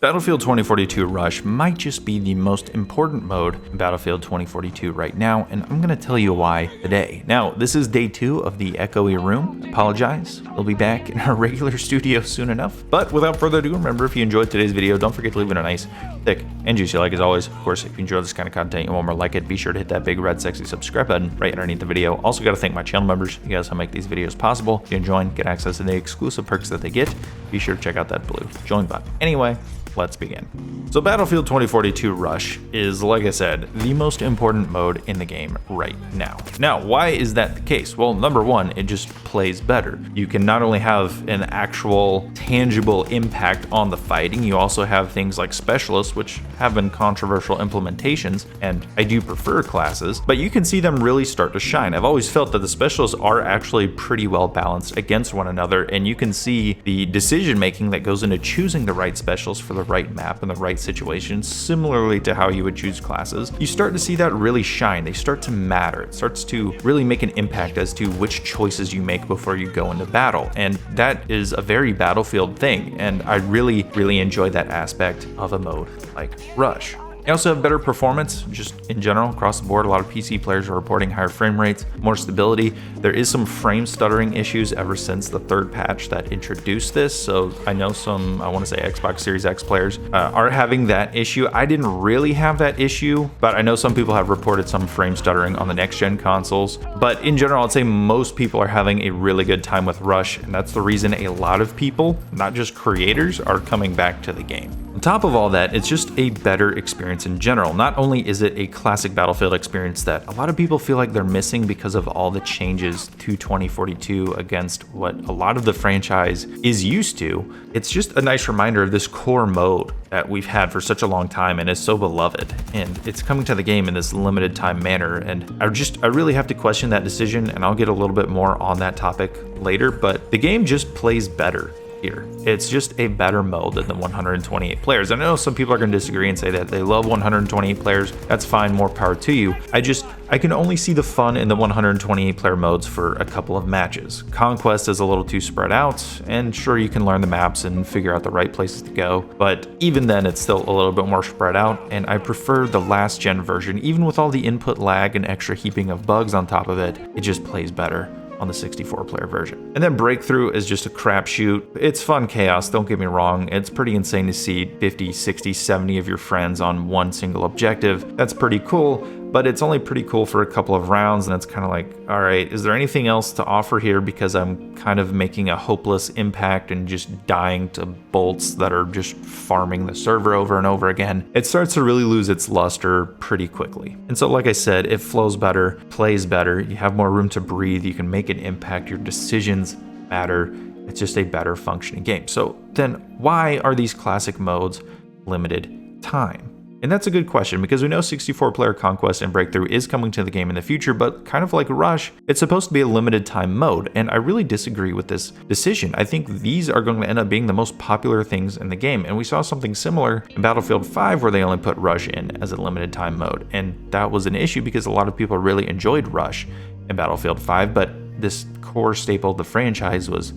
Battlefield 2042 Rush might just be the most important mode in Battlefield 2042 right now, and I'm going to tell you why today. Now, this is day 2 of the echoey room. Apologize, we'll be back in our regular studio soon enough. But without further ado, remember, if you enjoyed today's video, don't forget to leave it a nice, thick, and juicy like as always. Of course, if you enjoy this kind of content and want more like it, be sure to hit that big red sexy subscribe button right underneath the video. Also got to thank my channel members. You guys help make these videos possible. If you join, get access to the exclusive perks that they get. Be sure to check out that blue join button. Anyway, let's begin. So Battlefield 2042 Rush is, like I said, the most important mode in the game right now. Now, why is that the case? Well, number one, it just plays better. You can not only have an actual tangible impact on the fighting, you also have things like specialists, which have been controversial implementations, and I do prefer classes, but you can see them really start to shine. I've always felt that the specialists are actually pretty well balanced against one another, and you can see the decision making that goes into choosing the right specialist for the right map and the right situation, similarly to how you would choose classes. You start to see that really shine. They start to matter. It starts to really make an impact as to which choices you make before you go into battle, and that is a very Battlefield thing, and I really enjoy that aspect of a mode like Rush. You also have better performance, just in general, across the board. A lot of PC players are reporting higher frame rates, more stability. There is some frame stuttering issues ever since the third patch that introduced this. So I know some, I want to say Xbox Series X players are having that issue. I didn't really have that issue, but I know some people have reported some frame stuttering on the next gen consoles. But in general, I'd say most people are having a really good time with Rush, and that's the reason a lot of people, not just creators, are coming back to the game. On top of all that, it's just a better experience in general. Not only is it a classic Battlefield experience that a lot of people feel like they're missing because of all the changes to 2042 against what a lot of the franchise is used to, it's just a nice reminder of this core mode that we've had for such a long time and is so beloved, and it's coming to the game in this limited time manner. And I really have to question that decision, and I'll get a little bit more on that topic later, but the game just plays better here. It's just a better mode than the 128 players. I know some people are going to disagree and say that they love 128 players. That's fine, more power to you. I can only see the fun in the 128 player modes for a couple of matches. Conquest is a little too spread out, and sure, you can learn the maps and figure out the right places to go, but even then it's still a little bit more spread out, and I prefer the last gen version. Even with all the input lag and extra heaping of bugs on top of it, it just plays better on the 64 player version. And then Breakthrough is just a crapshoot. It's fun chaos, don't get me wrong. It's pretty insane to see 50, 60, 70 of your friends on one single objective. That's pretty cool, but it's only pretty cool for a couple of rounds, and it's kind of like, all right, is there anything else to offer here, because I'm kind of making a hopeless impact and just dying to bolts that are just farming the server over and over again. It starts to really lose its luster pretty quickly. And so, like I said, it flows better, plays better, you have more room to breathe, you can make an impact, your decisions matter. It's just a better functioning game. So then why are these classic modes limited time? And that's a good question, because we know 64-player Conquest and Breakthrough is coming to the game in the future, but kind of like Rush, it's supposed to be a limited time mode, and I really disagree with this decision. I think these are going to end up being the most popular things in the game, and we saw something similar in Battlefield 5 where they only put Rush in as a limited time mode, and that was an issue because a lot of people really enjoyed Rush in Battlefield 5, but this core staple of the franchise was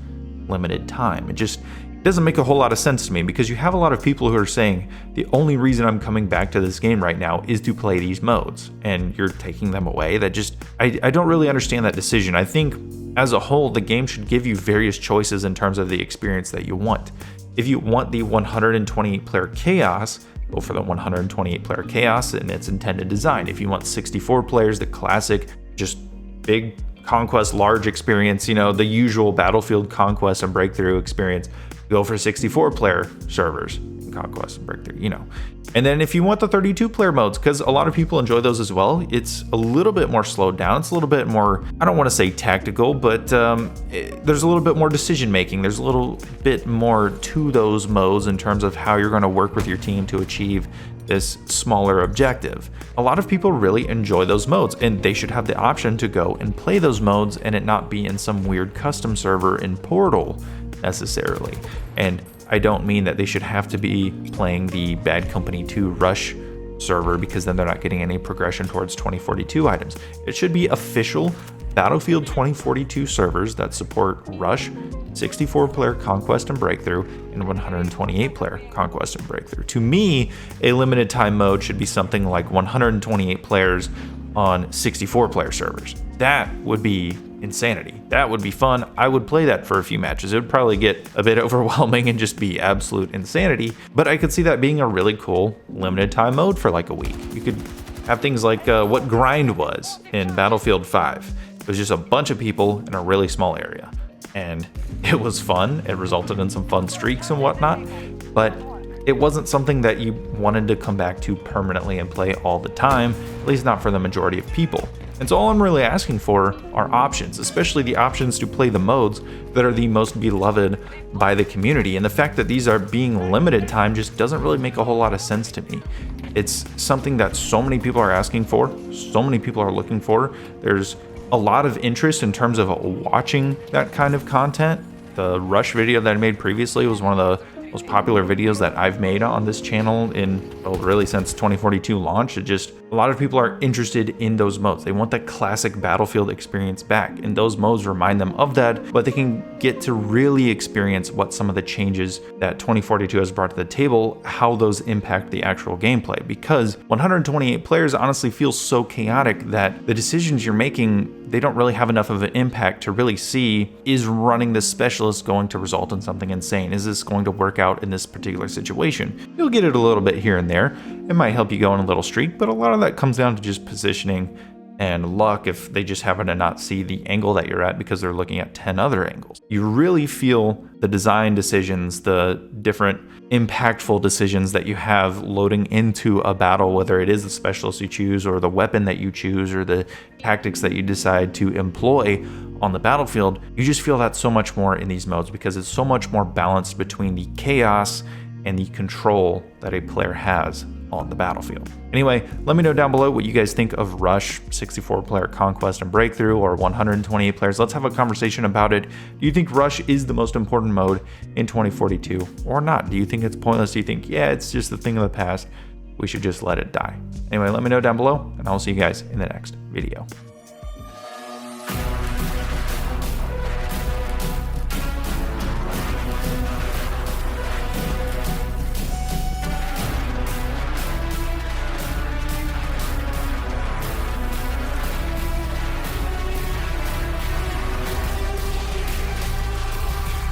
limited time. It just doesn't make a whole lot of sense to me, because you have a lot of people who are saying the only reason I'm coming back to this game right now is to play these modes, and you're taking them away. That just, I don't really understand that decision. I think as a whole, the game should give you various choices in terms of the experience that you want. If you want the 128 player chaos, go for the 128 player chaos in its intended design. If you want 64 players, the classic, just big Conquest large experience, you know, the usual Battlefield Conquest and Breakthrough experience, go for 64 player servers, Conquest and Breakthrough, you know. And then if you want the 32 player modes, because a lot of people enjoy those as well, it's a little bit more slowed down. It's a little bit more, I don't want to say tactical, but there's a little bit more decision making. There's a little bit more to those modes in terms of how you're going to work with your team to achieve this smaller objective. A lot of people really enjoy those modes, and they should have the option to go and play those modes and it not be in some weird custom server in Portal necessarily. And I don't mean that they should have to be playing the Bad Company 2 Rush server, because then they're not getting any progression towards 2042 items. It should be official Battlefield 2042 servers that support Rush 64-player Conquest and Breakthrough, and 128-player Conquest and Breakthrough. To me, a limited time mode should be something like 128 players on 64-player servers. That would be insanity. That would be fun. I would play that for a few matches. It would probably get a bit overwhelming and just be absolute insanity, but I could see that being a really cool limited time mode for like a week. You could have things like what Grind was in Battlefield 5. It was just a bunch of people in a really small area, and it was fun. It resulted in some fun streaks and whatnot, but it wasn't something that you wanted to come back to permanently and play all the time, at least not for the majority of people. And so all I'm really asking for are options, especially the options to play the modes that are the most beloved by the community. And the fact that these are being limited time just doesn't really make a whole lot of sense to me. It's something that so many people are asking for, so many people are looking for. There's a lot of interest in terms of watching that kind of content. The Rush video that I made previously was one of the most popular videos that I've made on this channel in, well, really since 2042 launch. It just, a lot of people are interested in those modes. They want that classic Battlefield experience back, and those modes remind them of that, but they can get to really experience what some of the changes that 2042 has brought to the table, how those impact the actual gameplay. Because 128 players honestly feels so chaotic that the decisions you're making, they don't really have enough of an impact to really see, is running this specialist going to result in something insane? Is this going to work out in this particular situation? You'll get it a little bit here and there. It might help you go on a little streak, but a lot of that comes down to just positioning and luck if they just happen to not see the angle that you're at because they're looking at 10 other angles. You really feel the design decisions, the different impactful decisions that you have loading into a battle, whether it is the specialist you choose or the weapon that you choose or the tactics that you decide to employ on the battlefield. You just feel that so much more in these modes because it's so much more balanced between the chaos and the control that a player has on the battlefield. Anyway, let me know down below what you guys think of Rush, 64-player Conquest and Breakthrough, or 128 players. Let's have a conversation about it. Do you think Rush is the most important mode in 2042 or not? Do you think it's pointless? Do you think, yeah, it's just a thing of the past, we should just let it die? Anyway, let me know down below, and I'll see you guys in the next video.